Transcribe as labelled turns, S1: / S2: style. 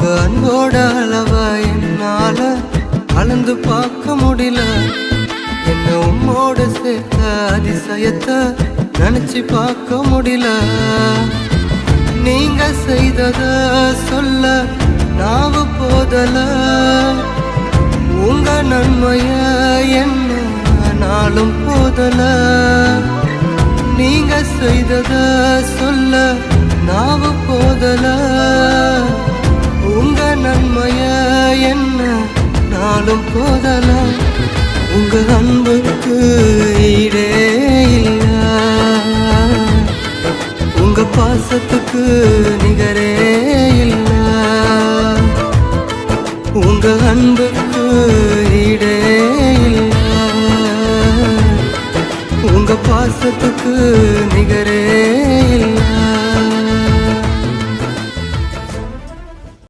S1: உங்க அன்போட அளவ என்னால அளந்து பார்க்க முடியல. என்ன உம்மோட சேர்த்த அதிசயத்தை நினைச்சு பார்க்க முடியல. நீங்க செய்தத சொல்ல நாவு போதல. உங்க நன்மைய என்ன நாளும் போதல. நீங்க செய்தத சொல்ல நாவு போதல. உங்க நன்மைய என்ன நாளும் போதல. உங்க அன்புக்கு ஈடே இல்ல. உங்க பாசத்துக்கு நிகரே இல்ல. உங்க அன்புக்கு ஈடே இல்ல. உங்க பாசத்துக்கு நிகரே